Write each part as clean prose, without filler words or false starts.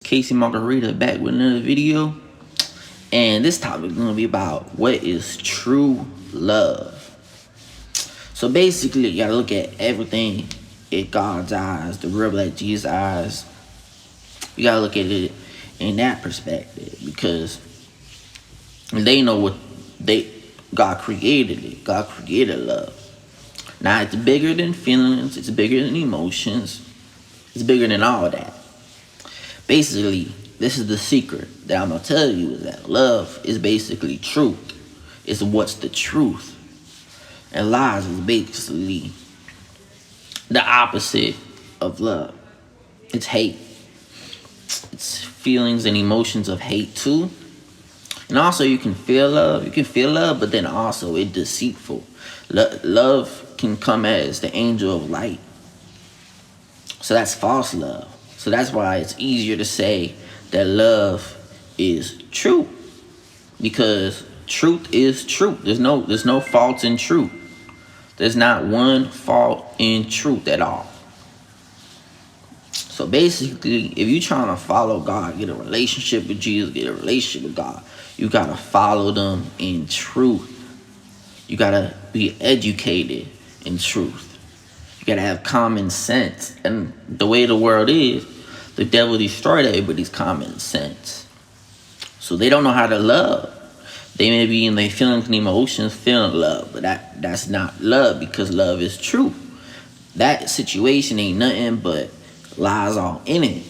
Casey Margarita back with another video. And this topic is going to be about what is true love. So basically, you got to look at everything in God's eyes, the real like Jesus' eyes. You got to look at it in that perspective because they know what God created it. God created love. Now, it's bigger than feelings. It's bigger than emotions. It's bigger than all that. Basically, this is the secret that I'm going to tell you is that love is basically truth. It's what's the truth. And lies is basically the opposite of love. It's hate. It's feelings and emotions of hate too. And also you can feel love. You can feel love, but then also it's deceitful. Love can come as the angel of light. So that's false love. So that's why it's easier to say that love is true. Because truth is truth. There's no faults in truth. There's not one fault in truth at all. So basically, if you're trying to follow God, get a relationship with Jesus, get a relationship with God, you got to follow them in truth. You got to be educated in truth. You got to have common sense. And the way the world is, the devil destroyed everybody's common sense. So they don't know how to love. They may be in their feelings and emotions feeling love, but that's not love because love is true. That situation ain't nothing but lies all in it.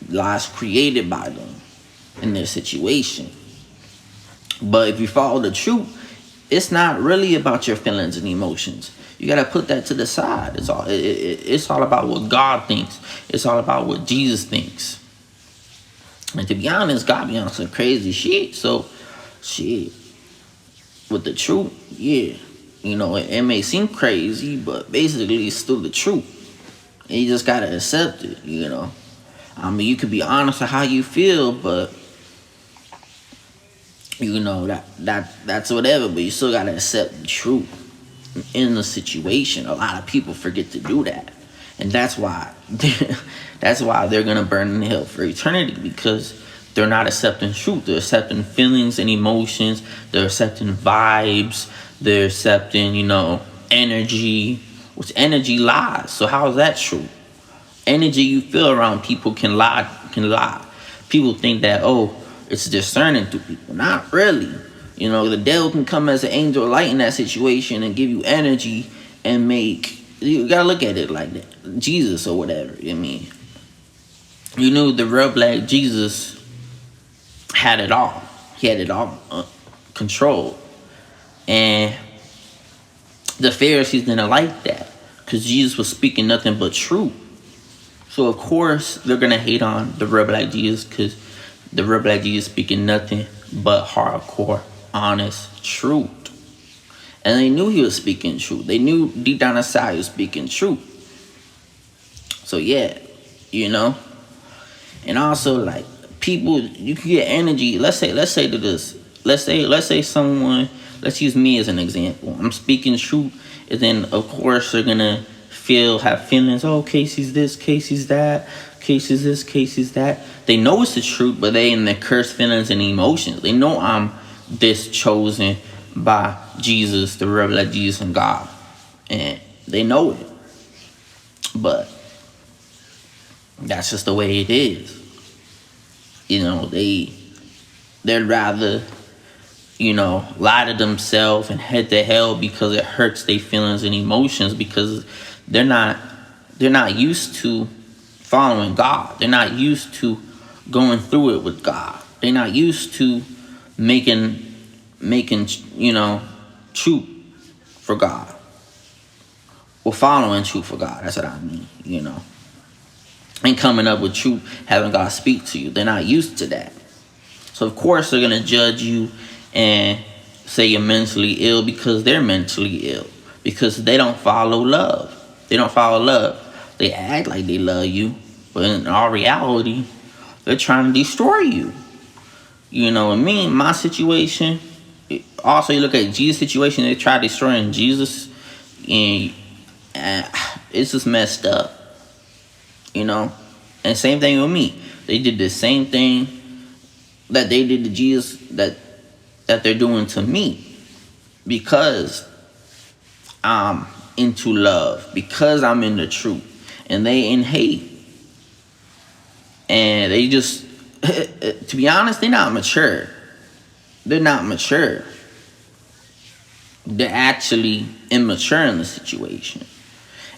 Lies created by them in their situation. But if you follow the truth, it's not really about your feelings and emotions. You got to put that to the side. It's all about what God thinks. It's all about what Jesus thinks. And to be honest, God be on some crazy shit. So, shit. With the truth, yeah. You know, it may seem crazy, but basically it's still the truth. And you just got to accept it, you know. I mean, you could be honest with how you feel, but you know, that's whatever, but you still got to accept the truth in the situation. A lot of people forget to do that. And that's why they're going to burn in hell for eternity, because they're not accepting truth. They're accepting feelings and emotions. They're accepting vibes. They're accepting, you know, energy, which energy lies. So how is that true? Energy you feel around people can lie. People think that, oh, it's discerning to people. Not really. You know, the devil can come as an angel of light in that situation and give you energy and you gotta look at it like that. Jesus or whatever. I mean, you knew the real black Jesus had it all. He had it all controlled. And the Pharisees didn't like that because Jesus was speaking nothing but truth. So, of course, they're going to hate on the real black Jesus because the real black Jesus speaking nothing but hardcore, honest truth. And they knew he was speaking truth. They knew deep down inside he was speaking truth. So, yeah, you know. And also, like, people, you can get energy. Let's say to this. Let's say someone, let's use me as an example. I'm speaking truth, and then, of course, they're going to have feelings. Oh, Casey's this, Casey's that, Casey's this, Casey's that. They know it's the truth, but they in their cursed feelings and emotions. They know I'm this chosen by Jesus, the real like Jesus and God. And they know it. But that's just the way it is. You know, they'd rather, you know, lie to themselves and head to hell because it hurts their feelings and emotions, because they're not used to following God. They're not used to going through it with God. They're not used to making you know, truth for God. Or following truth for God. That's what I mean, you know. And coming up with truth, having God speak to you. They're not used to that. So, of course, they're going to judge you and say you're mentally ill because they're mentally ill. Because they don't follow love. They don't follow love. They act like they love you. But in all reality, they're trying to destroy you. You know what I mean? My situation. Also, you look at Jesus' situation. They try destroying Jesus. And it's just messed up. You know? And same thing with me. They did the same thing that they did to Jesus, that they're doing to me, because I'm into love, because I'm in the truth, and they in hate. And they just, to be honest, they're not mature. They're not mature. They're actually immature in the situation.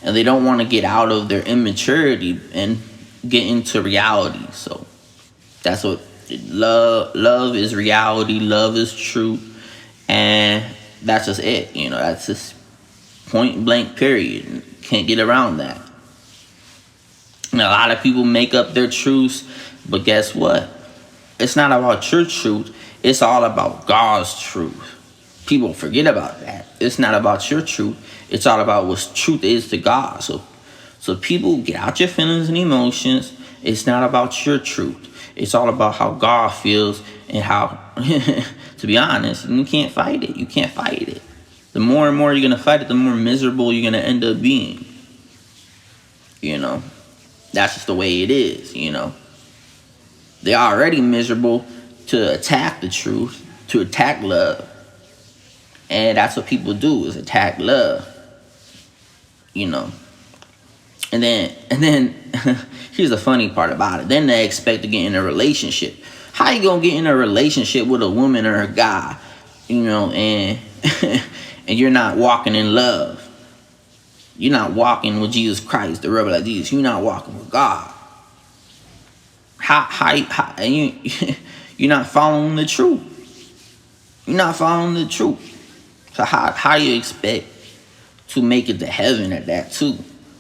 And they don't want to get out of their immaturity and get into reality. So that's what love is, reality. Love is truth. And that's just it. That's just point blank period. Can't get around that. And a lot of people make up their truths, but guess what? It's not about your truth. It's all about God's truth. People forget about that. It's not about your truth. It's all about what truth is to God. So people, get out your feelings and emotions. It's not about your truth. It's all about how God feels, and how, to be honest, you can't fight it. You can't fight it. The more and more you're going to fight it, the more miserable you're going to end up being. That's just the way it is, They're already miserable to attack the truth, to attack love. And that's what people do, is attack love. And then here's the funny part about it. Then they expect to get in a relationship. How you gonna get in a relationship with a woman or a guy, and and you're not walking in love? You're not walking with Jesus Christ, the rebel like Jesus. You're not walking with God. How and you're not following the truth. You're not following the truth. So how you expect to make it to heaven at that too?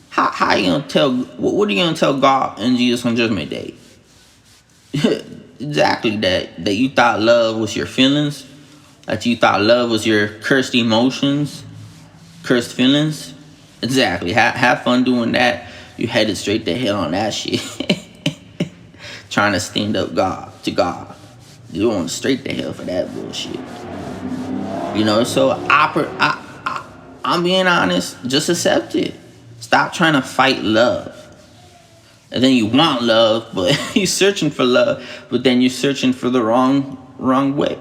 How you gonna tell? What are you gonna tell God and Jesus on Judgment Day? Exactly that you thought love was your feelings, that you thought love was your cursed emotions, cursed feelings. Exactly. Have fun doing that. You headed straight to hell on that shit. Trying to stand up to God. You're going straight to hell for that bullshit. So I'm being honest. Just accept it. Stop trying to fight love. And then you want love, but you're searching for love, but then you're searching for the wrong way.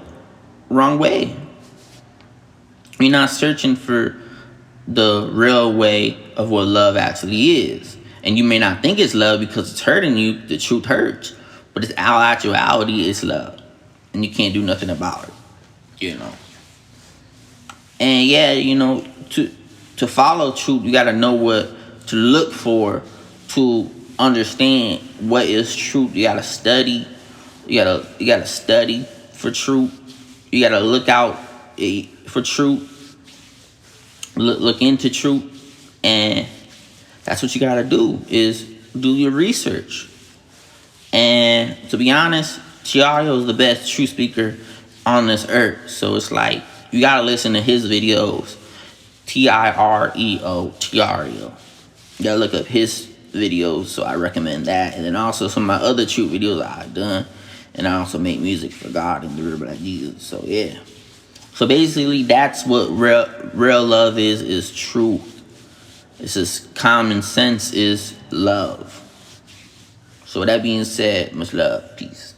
You're not searching for the real way of what love actually is. And you may not think it's love because it's hurting you. The truth hurts. But it's actuality, it's love. And you can't do nothing about it. And yeah, to follow truth, you gotta know what to look for to understand what is truth. You gotta study. You gotta study for truth. You gotta look out for truth. Look into truth, and that's what you gotta do, is do your research. And to be honest, Tiario is the best truth speaker on this earth. So it's like, you gotta listen to his videos. Tireo, Tiario. You gotta look up his videos, so I recommend that. And then also some of my other truth videos I've done. And I also make music for God and the River Like Jesus. So yeah. So basically, that's what real love is truth. It's just common sense is love. So with that being said, much love. Peace.